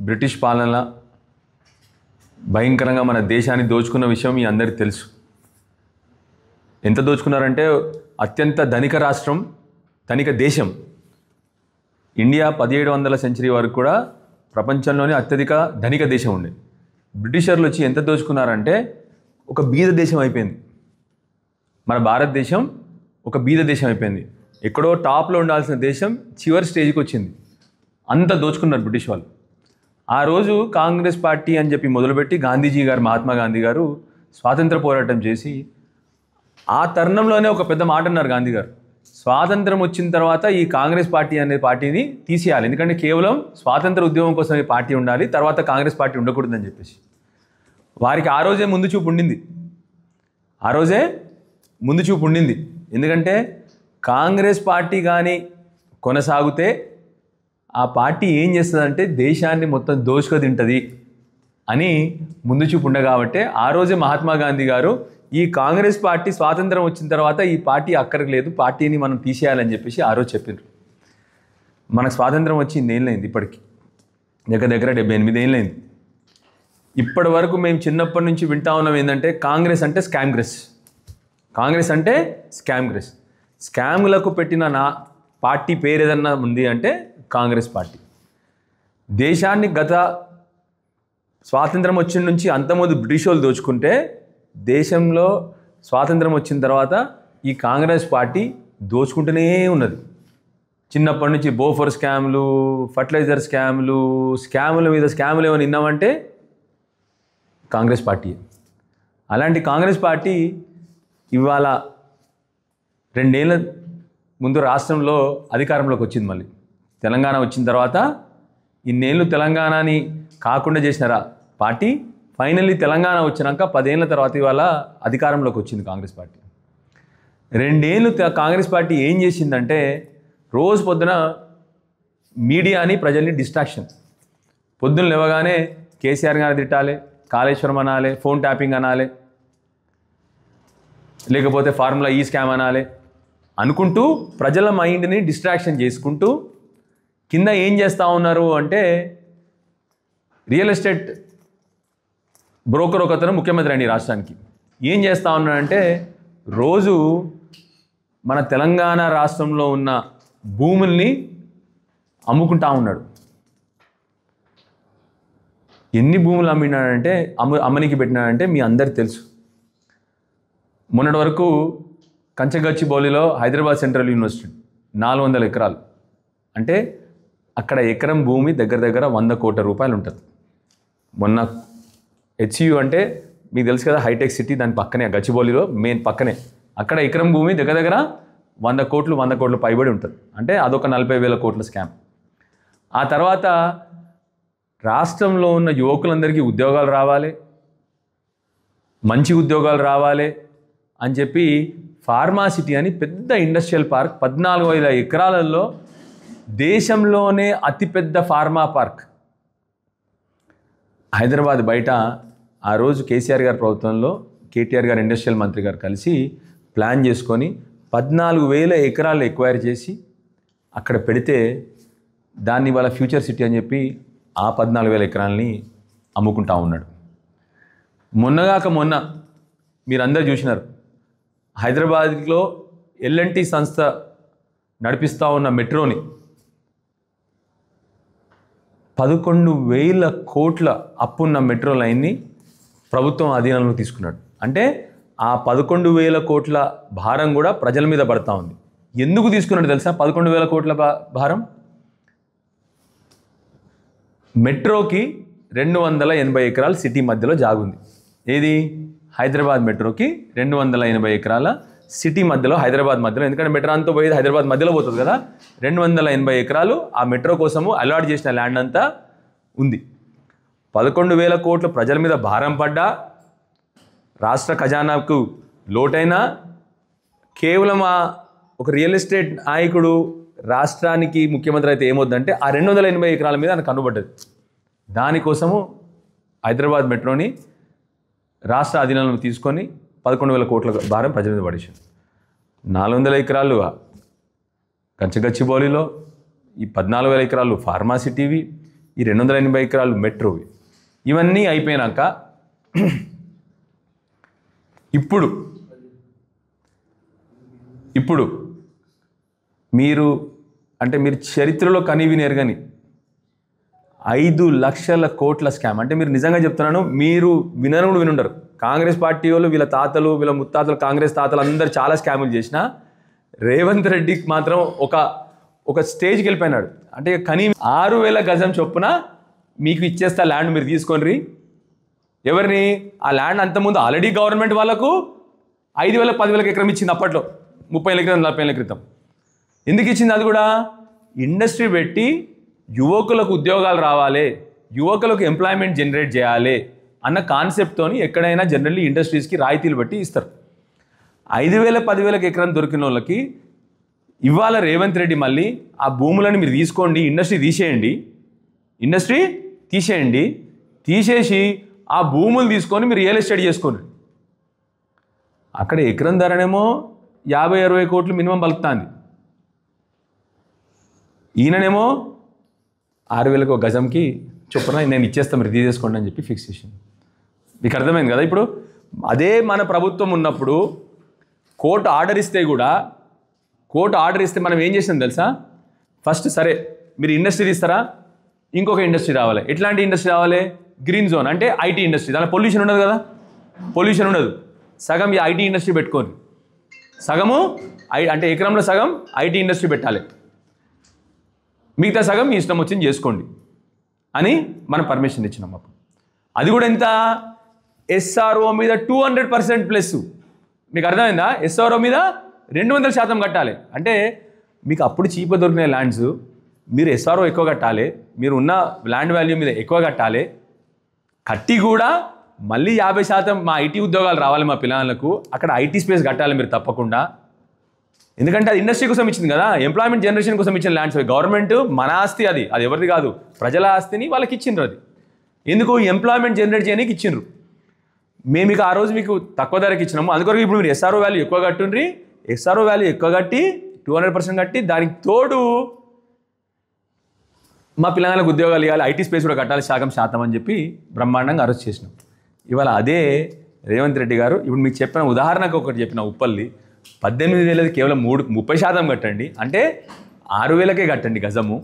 British పాలన భయంకరంగా మన దేశాన్ని దోచుకున్న విషయం మీ అందరికీ తెలుసు. ఎంత దోచుకున్నారంటే అత్యంత ధనిక రాష్ట్రం, ధనిక దేశం ఇండియా 1700వ సెంచరీ వరకు కూడా ప్రపంచంలోనే అత్యధిక ధనిక దేశం ఉండే. బ్రిటిషర్లు వచ్చి ఎంత దోచుకున్నారంటే ఒక బీద దేశం అయిపోయింది. మన భారతదేశం ఒక బీద దేశం అయిపోయింది. ఎక్కడో టాప్లో ఉండాల్సిన దేశం చివరి స్టేజ్కి వచ్చింది. అంత దోచుకున్నారు బ్రిటిష్ వాళ్ళు. ఆ రోజు కాంగ్రెస్ పార్టీ అని చెప్పి మొదలుపెట్టి గాంధీజీ గారు, మహాత్మా గాంధీ గారు స్వాతంత్ర పోరాటం చేసి ఆ తరుణంలోనే ఒక పెద్ద మాట అన్నారు గాంధీ గారు. స్వాతంత్రం వచ్చిన తర్వాత ఈ కాంగ్రెస్ పార్టీ అనే పార్టీని తీసేయాలి, ఎందుకంటే కేవలం స్వాతంత్ర ఉద్యమం కోసం ఈ పార్టీ ఉండాలి, తర్వాత కాంగ్రెస్ పార్టీ ఉండకూడదని చెప్పేసి. వారికి ఆ రోజే ముందు చూపు ఉండింది. ఎందుకంటే కాంగ్రెస్ పార్టీ కానీ కొనసాగితే ఆ పార్టీ ఏం చేస్తుందంటే దేశాన్ని మొత్తం దోచుకు తింటుంది అని ముందు చూపు ఉండే కాబట్టి ఆ రోజే మహాత్మా గాంధీ గారు ఈ కాంగ్రెస్ పార్టీ స్వాతంత్రం వచ్చిన తర్వాత ఈ పార్టీ అక్కడికి లేదు, పార్టీని మనం తీసేయాలని చెప్పేసి ఆ రోజు చెప్పారు. మనకు స్వాతంత్రం వచ్చి ఇన్నేళ్ళైంది, ఇప్పటికి దగ్గర 78 ఏళ్ళైంది. ఇప్పటి వరకు మేము చిన్నప్పటి నుంచి వింటా ఉన్నాం ఏంటంటే కాంగ్రెస్ అంటే స్కామ్గ్రెస్. స్కాములకు పెట్టిన నా పార్టీ పేరు ఏదన్నా ఉంది అంటే కాంగ్రెస్ పార్టీ. దేశాన్ని గత స్వాతంత్రం వచ్చిన నుంచి అంతకుముందు బ్రిటిష్ వాళ్ళు దోచుకుంటే దేశంలో స్వాతంత్రం వచ్చిన తర్వాత ఈ కాంగ్రెస్ పార్టీ దోచుకుంటూనే ఉన్నది. చిన్నప్పటి నుంచి బోఫర్ స్కామ్లు, ఫర్టిలైజర్ స్కాముల మీద స్కాములు ఏమైనా విన్నామంటే కాంగ్రెస్ పార్టీ. అలాంటి కాంగ్రెస్ పార్టీ ఇవాళ 2 ఏళ్ళ ముందు రాష్ట్రంలో అధికారంలోకి వచ్చింది. మళ్ళీ తెలంగాణ వచ్చిన తర్వాత ఇన్నేళ్ళు తెలంగాణని కాకుండా చేసిన పార్టీ ఫైనల్లీ తెలంగాణ వచ్చినాక 10 ఏళ్ళ తర్వాత ఇవాళ అధికారంలోకి వచ్చింది కాంగ్రెస్ పార్టీ. 2 ఏళ్ళు కాంగ్రెస్ పార్టీ ఏం చేసిందంటే రోజు పొద్దున మీడియాని, ప్రజల్ని డిస్ట్రాక్షన్. పొద్దున లేవగానే కేసీఆర్ గారిని తిట్టాలి, కాళేశ్వరం అనాలి, ఫోన్ ట్యాపింగ్ అనాలి, లేకపోతే ఫార్ములా ఈ స్కామ్ అనాలి అనుకుంటూ ప్రజల మైండ్ని డిస్ట్రాక్షన్ చేసుకుంటూ కింద ఏం చేస్తూ ఉన్నారు అంటే రియల్ ఎస్టేట్ బ్రోకర్ ఒకతను ముఖ్యమంత్రి అండి రాష్ట్రానికి. ఏం చేస్తూ ఉన్నాడంటే రోజు మన తెలంగాణ రాష్ట్రంలో ఉన్న భూముల్ని అమ్ముకుంటా ఉన్నాడు. ఎన్ని భూములు అమ్మినాడంటే అమ్మనికి పెట్టినాడంటే మీ అందరికి తెలుసు. మొన్నటి వరకు కంచగచ్చిబౌలిలో హైదరాబాద్ సెంట్రల్ యూనివర్సిటీ 400 ఎకరాలు అంటే అక్కడ ఎకరం భూమి దగ్గర 100 కోట్ల రూపాయలు ఉంటుంది. మొన్న హెచ్యు అంటే మీకు తెలుసు కదా, హైటెక్ సిటీ, దాని పక్కనే గచ్చిబౌలిలో మెయిన్ పక్కనే అక్కడ ఎకరం భూమి దగ్గర 100 కోట్లు పైబడి ఉంటుంది. అంటే అదొక 40,000 కోట్ల స్కామ్. ఆ తర్వాత రాష్ట్రంలో ఉన్న యువకులందరికీ ఉద్యోగాలు రావాలి, మంచి ఉద్యోగాలు రావాలి అని చెప్పి ఫార్మా సిటీ అని పెద్ద ఇండస్ట్రియల్ పార్క్ 14,000 ఎకరాలలో దేశంలోనే అతిపెద్ద ఫార్మా పార్క్ హైదరాబాద్ బయట ఆ రోజు కేసీఆర్ గారి ప్రభుత్వంలో కేటీఆర్ గారు ఇండస్ట్రియల్ మంత్రి గారు కలిసి ప్లాన్ చేసుకొని 14,000 ఎకరాలు ఎక్వైర్ చేసి అక్కడ పెడితే దాన్ని వాళ్ళ ఫ్యూచర్ సిటీ అని చెప్పి ఆ 14,000 ఎకరాలని అమ్ముకుంటా ఉన్నాడు. మొన్న మీరందరూ చూసినారు, హైదరాబాద్లో ఎల్ఎన్టీ సంస్థ నడిపిస్తూ ఉన్న మెట్రోని 11,000 కోట్ల అప్పున్న మెట్రో లైన్ని ప్రభుత్వం అధీనంలో తీసుకున్నాడు. అంటే ఆ 11,000 కోట్ల భారం కూడా ప్రజల మీద పడతా ఉంది. ఎందుకు తీసుకున్నాడు తెలుసా 11,000 కోట్ల భారం? మెట్రోకి 280 ఎకరాల సిటీ మధ్యలో జాగుంది. ఏది? హైదరాబాద్ మెట్రోకి 280 ఎకరాల సిటీ మధ్యలో, హైదరాబాద్ మధ్యలో, ఎందుకంటే మెట్రో అంతా పోయేది హైదరాబాద్ మధ్యలో పోతుంది కదా, 280 ఎకరాలు ఆ మెట్రో కోసము అలాట్ చేసిన ల్యాండ్ అంతా ఉంది. 11,000 కోట్లు ప్రజల మీద భారం పడ్డా, రాష్ట్ర ఖజానాకు లోటైనా, కేవలం ఒక రియల్ ఎస్టేట్ నాయకుడు రాష్ట్రానికి ముఖ్యమంత్రి అయితే ఏమవుద్దంటే ఆ 280 ఎకరాల మీద ఆయన కనుబడ్డది. దానికోసము హైదరాబాద్ మెట్రోని రాష్ట్ర అధీనంలో తీసుకొని 11,000 కోట్ల భారం ప్రజల మీద పడేసింది. 400 ఎకరాలు గచ్చిబౌలిలో ఈ 14,000 ఎకరాలు ఫార్మాసిటీవి, ఈ 280 ఎకరాలు మెట్రోవి, ఇవన్నీ అయిపోయినాక ఇప్పుడు మీరు చరిత్రలో కనీవిని ఎరగని 5 లక్షల కోట్ల స్కామ్. అంటే మీరు నిజంగా చెప్తున్నాను, మీరు వినుండరు. కాంగ్రెస్ పార్టీ వాళ్ళు వీళ్ళ తాతలు వీళ్ళ ముత్తాతలు కాంగ్రెస్ తాతలు అందరూ చాలా స్కాములు చేసినా రేవంత్ రెడ్డికి మాత్రం ఒక స్టేజ్కి వెళ్ళిపోయినాడు. అంటే 6,000 గజం చొప్పున మీకు ఇచ్చేస్తా ల్యాండ్, మీరు తీసుకోండి. ఎవరిని? ఆ ల్యాండ్ అంతకుముందు ఆల్రెడీ గవర్నమెంట్ వాళ్ళకు 5,000 10,000 ఎకరం ఇచ్చింది అప్పట్లో, 30,000 క్రితం 40,000 క్రితం. ఎందుకు ఇచ్చింది? అది కూడా ఇండస్ట్రీ పెట్టి యువకులకు ఉద్యోగాలు రావాలి, యువకులకు ఎంప్లాయ్మెంట్ జనరేట్ చేయాలి అన్న కాన్సెప్ట్తోని ఎక్కడైనా జనరల్లీ ఇండస్ట్రీస్కి రాయితీలు బట్టి ఇస్తారు. 5,000 10,000 ఎకరం దొరికిన వాళ్ళకి ఇవాళ రేవంత్ రెడ్డి మళ్ళీ ఆ భూములను మీరు తీసుకోండి, ఇండస్ట్రీ తీసేసి ఆ భూములు తీసుకొని మీరు రియల్ ఎస్టేట్ చేసుకోండి. అక్కడ ఎకరం ధరనేమో 50-60 కోట్లు మినిమం పలుకుతుంది. ఈయననేమో 6,000 గజంకి చొప్పున నేను ఇచ్చేస్తాను, మీరు తీసేసుకోండి అని చెప్పి ఫిక్స్ చేసింది. మీకు అర్థమైంది కదా? ఇప్పుడు అదే మన ప్రభుత్వం ఉన్నప్పుడు కోర్టు ఆర్డర్ ఇస్తే మనం ఏం చేసినాం తెలుసా? ఫస్ట్ సరే మీరు ఇండస్ట్రీ తీస్తారా, ఇంకొక ఇండస్ట్రీ రావాలి. ఎట్లాంటి ఇండస్ట్రీ రావాలి? గ్రీన్ జోన్, అంటే ఐటీ ఇండస్ట్రీ. దాంట్లో పొల్యూషన్ ఉండదు కదా, పొల్యూషన్ ఉండదు. సగం ఈ ఐటీ ఇండస్ట్రీ పెట్టుకోండి, సగము అంటే ఎకరంలో సగం ఐటీ ఇండస్ట్రీ పెట్టాలి, మిగతా సగం మీ ఇష్టం వచ్చింది చేసుకోండి అని మనం పర్మిషన్ ఇచ్చినాం. అప్పుడు అది కూడా ఎంత? ఎస్ఆర్ఓ మీద 200% ప్లస్. మీకు అర్థమైందా? ఎస్ఆర్ఓ మీద 200% కట్టాలి. అంటే మీకు అప్పుడు చీప్గా దొరికిన ల్యాండ్స్ మీరు ఎస్ఆర్ఓ ఎక్కువ కట్టాలి, మీరు ఉన్న ల్యాండ్ వాల్యూ మీద ఎక్కువ కట్టాలి, కట్టి కూడా మళ్ళీ 50% మా ఐటీ ఉద్యోగాలు రావాలి మా పిల్లలకు, అక్కడ ఐటీ స్పేస్ కట్టాలి మీరు తప్పకుండా. ఎందుకంటే అది ఇండస్ట్రీ కోసం ఇచ్చింది కదా, ఎంప్లాయ్మెంట్ జనరేషన్ కోసం ఇచ్చిన ల్యాండ్స్. గవర్నమెంట్ మన ఆస్తి, అది ఎవరిది కాదు, ప్రజల ఆస్తిని వాళ్ళకి ఇచ్చిండ్రు. అది ఎందుకు? ఎంప్లాయ్మెంట్ జనరేట్ చేయడానికి ఇచ్చిండ్రు. మేము ఇక ఆ రోజు మీకు తక్కువ ధరకి ఇచ్చినాము, అందుకొరకు ఇప్పుడు మీరు ఎస్ఆర్ఓ వాల్యూ ఎక్కువ కట్టుండ్రి. ఎస్ఆర్ఓ వాల్యూ ఎక్కువ కట్టి 200% కట్టి దానికి తోడు మా పిల్లలకు ఉద్యోగాలు ఇవ్వాలి, ఐటీ స్పేస్ కూడా కట్టాలి శాతం అని చెప్పి బ్రహ్మాండంగా అరెస్ట్ చేసినాం. ఇవాళ అదే రేవంత్ రెడ్డి గారు ఇప్పుడు మీకు చెప్పిన ఉదాహరణకు ఒకటి చెప్పిన, ఉప్పల్లి 18,000 కేవలం 30% కట్టండి, అంటే 6,000కే కట్టండి గజము.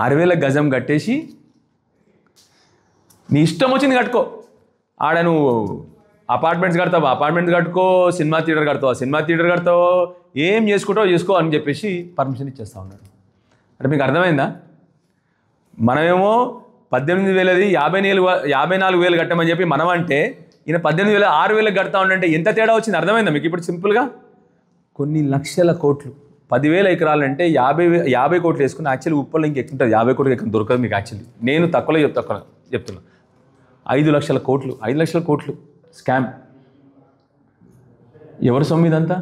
6,000 గజం కట్టేసి నీ ఇష్టం వచ్చింది కట్టుకో. ఆడ నువ్వు అపార్ట్మెంట్స్ కట్టుకో, సినిమా థియేటర్ కడతావు, ఏం చేసుకో అని చెప్పేసి పర్మిషన్ ఇచ్చేస్తూ ఉన్నారు. అంటే మీకు అర్థమైందా? మనమేమో 18,000 54,000 కట్టమని చెప్పి మనం అంటే, ఈయన 18,000 6,000 కడతా ఉండంటే ఎంత తేడా వచ్చింది అర్థమైందా మీకు? ఇప్పుడు సింపుల్గా కొన్ని లక్షల కోట్లు, 10,000 ఎకరాలు అంటే 50 కోట్లు వేసుకుని యాక్చువల్లీ ఉప్పల్లో ఇంకెక్కుంటుంది, 50 కోట్లు ఎక్కువ దొరకదు మీకు. యాక్చువల్లీ నేను తక్కువలో చెప్తున్నా 5 లక్షల కోట్లు స్కామ్. ఎవరు సొమ్ము ఇదంతా?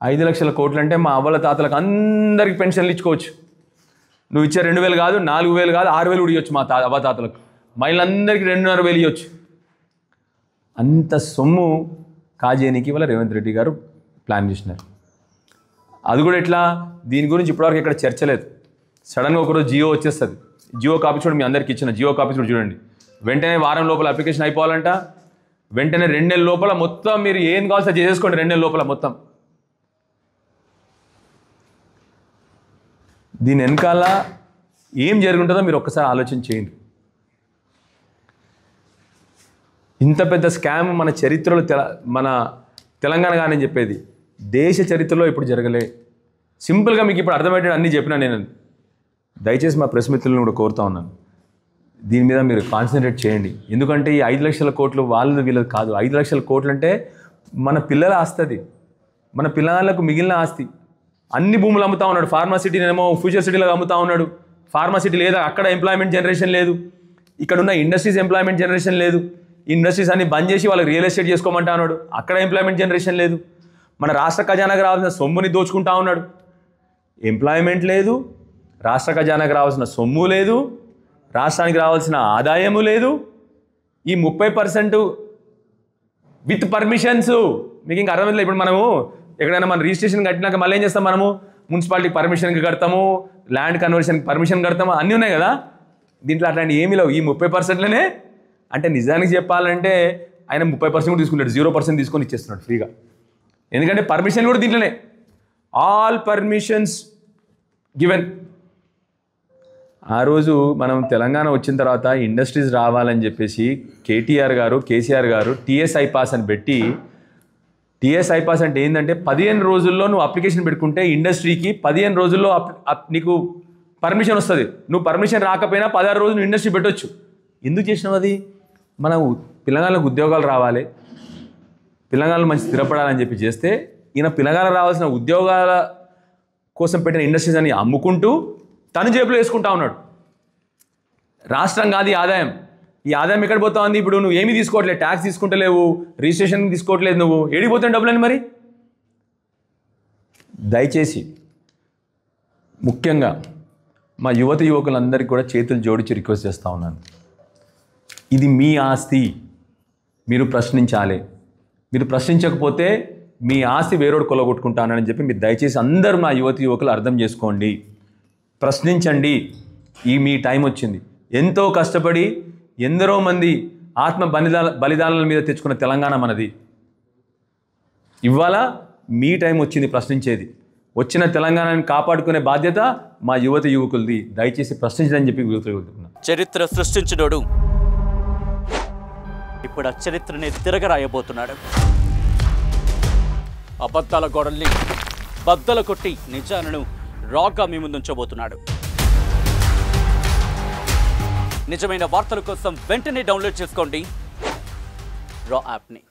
5 లక్షల కోట్లు అంటే మా అవ్వల తాతలకు అందరికి పెన్షన్లు ఇచ్చుకోవచ్చు. నువ్వు ఇచ్చే 2,000 కాదు, 4,000 కాదు, 6,000 కూడా ఇవ్వచ్చు మా అవ్వ తాతలకు. మహిళలందరికీ 2,500 ఇవ్వచ్చు. అంత సొమ్ము కాజేయడానికి వల్ల రేవంత్ రెడ్డి గారు ప్లాన్ చేసినారు. అది కూడా ఎట్లా? దీని గురించి ఇప్పటివరకు ఇక్కడ చర్చ లేదు. సడన్గా ఒకరోజు జియో వచ్చేస్తుంది. జియో కాపీ చూడండి, మీ అందరికి ఇచ్చిన జియో కాపీ చూడండి. వెంటనే వారం లోపల అప్లికేషన్ అయిపోవాలంట, వెంటనే 2 నెలల లోపల మొత్తం మీరు ఏం కావాల్సి చేసుకోండి, 2 నెలల లోపల మొత్తం. దీని వెనకాల ఏం జరుగుంటుందో మీరు ఒక్కసారి ఆలోచన చేయండి. ఇంత పెద్ద స్కామ్ మన చరిత్రలో మన తెలంగాణ కానీ చెప్పేది దేశ చరిత్రలో ఇప్పుడు జరగలే. సింపుల్గా మీకు ఇప్పుడు అర్థమయ్యేటట్టు అన్నీ చెప్పినా నేను. దయచేసి మా ప్రెస్ మిత్రులను కూడా కోరుతా ఉన్నాను, దీని మీద మీరు కాన్సన్ట్రేట్ చేయండి. ఎందుకంటే ఈ 5 లక్షల కోట్లు వాళ్ళది వీళ్ళది కాదు. 5 లక్షల కోట్లు అంటే మన పిల్లల ఆస్తి, మన పిల్లలకు మిగిలిన ఆస్తి. అన్ని భూములు అమ్ముతా ఉన్నాడు. ఫార్మాసిటీనేమో ఫ్యూచర్ సిటీలో అమ్ముతా ఉన్నాడు. ఫార్మాసిటీ లేదా, అక్కడ ఎంప్లాయ్మెంట్ జనరేషన్ లేదు. ఇక్కడ ఉన్న ఇండస్ట్రీస్ ఎంప్లాయ్మెంట్ జనరేషన్ లేదు. ఇండస్ట్రీస్ అన్ని బంద్ చేసి వాళ్ళకి రియల్ ఎస్టేట్ చేసుకోమంటా ఉన్నాడు. అక్కడ ఎంప్లాయ్మెంట్ జనరేషన్ లేదు. మన రాష్ట్ర ఖజానాకు రావాల్సిన సొమ్ముని దోచుకుంటా ఉన్నాడు. ఎంప్లాయ్మెంట్ లేదు, రాష్ట్ర ఖజానాకు రావాల్సిన సొమ్ము లేదు, రాష్ట్రానికి రావాల్సిన ఆదాయము లేదు. ఈ 30% విత్ పర్మిషన్స్ మీకు ఇంకా అర్థమైంది. ఇప్పుడు మనము ఎక్కడైనా మనం రిజిస్ట్రేషన్ కట్టినాక మళ్ళీ ఏం చేస్తాం మనము మున్సిపాలిటీ పర్మిషన్కి కడతాము, ల్యాండ్ కన్వర్షన్కి పర్మిషన్ కడతాము, అన్నీ ఉన్నాయి కదా. దీంట్లో అట్లాంటి ఏమీ లేవు. ఈ 30%లోనే అంటే నిజానికి చెప్పాలంటే ఆయన 30% కూడా తీసుకుంటాడు, 0% తీసుకొని ఇచ్చేస్తున్నాడు ఫ్రీగా. ఎందుకంటే పర్మిషన్ కూడా దీంట్లోనే, ఆల్ పర్మిషన్స్ గివెన్. ఆ రోజు మనం తెలంగాణ వచ్చిన తర్వాత ఇండస్ట్రీస్ రావాలని చెప్పేసి కేసీఆర్ గారు టీఎస్ఐ పాస్ అని పెట్టి, టీఎస్ఐ పాస్ అంటే ఏంటంటే 15 రోజుల్లో నువ్వు అప్లికేషన్ పెట్టుకుంటే ఇండస్ట్రీకి 15 రోజుల్లో నీకు పర్మిషన్ వస్తుంది. నువ్వు పర్మిషన్ రాకపోయినా 16 రోజులు నువ్వు ఇండస్ట్రీ పెట్టవచ్చు. ఎందుకు చేసినావు అది? మనం పిల్లగాళ్ళకు ఉద్యోగాలు రావాలి, పిల్లగాళ్ళు మంచి స్థిరపడాలని చెప్పి చేస్తే ఈయన పిల్లగాళ్ళకు రావాల్సిన ఉద్యోగాల కోసం పెట్టిన ఇండస్ట్రీస్ అని అమ్ముకుంటూ తను జేబులో వేసుకుంటా ఉన్నాడు. రాష్ట్రం కాదు ఈ ఆదాయం. ఈ ఆదాయం ఎక్కడ పోతా ఉంది? ఇప్పుడు నువ్వు ఏమీ తీసుకోవట్లేదు, ట్యాక్స్ తీసుకుంటలేవు, రిజిస్ట్రేషన్ తీసుకోవట్లేదు, నువ్వు ఏడిపోతావు డబ్బులని మరి. దయచేసి ముఖ్యంగా మా యువకులందరికీ కూడా చేతులు జోడించి రిక్వెస్ట్ చేస్తూ ఉన్నాను, ఇది మీ ఆస్తి, మీరు ప్రశ్నించాలి. మీరు ప్రశ్నించకపోతే మీ ఆస్తి వేరోడు కొలగొట్టుకుంటానని చెప్పి మీరు దయచేసి అందరూ మా యువకులు అర్థం చేసుకోండి. ప్రశ్నించండి. మీ టైం వచ్చింది. ఎంతో కష్టపడి ఎందరో మంది ఆత్మ బలిదానాల మీద తెచ్చుకున్న తెలంగాణ మనది. ఇవాళ మీ టైం వచ్చింది ప్రశ్నించేది. వచ్చిన తెలంగాణని కాపాడుకునే బాధ్యత మా యువకులది. దయచేసి ప్రశ్నించదని చెప్పి యువకులు. చరిత్ర సృష్టించినోడు ఇప్పుడు ఆ చరిత్రని తిరగరాయబోతున్నాడు. అబద్ధాల గోడల్ని బద్దలు కొట్టి నిజాలను రాగా మీ ముందుంచబోతున్నాడు. నిజమైన వార్తల కోసం వెంటనే డౌన్లోడ్ చేసుకోండి రా యాప్ని.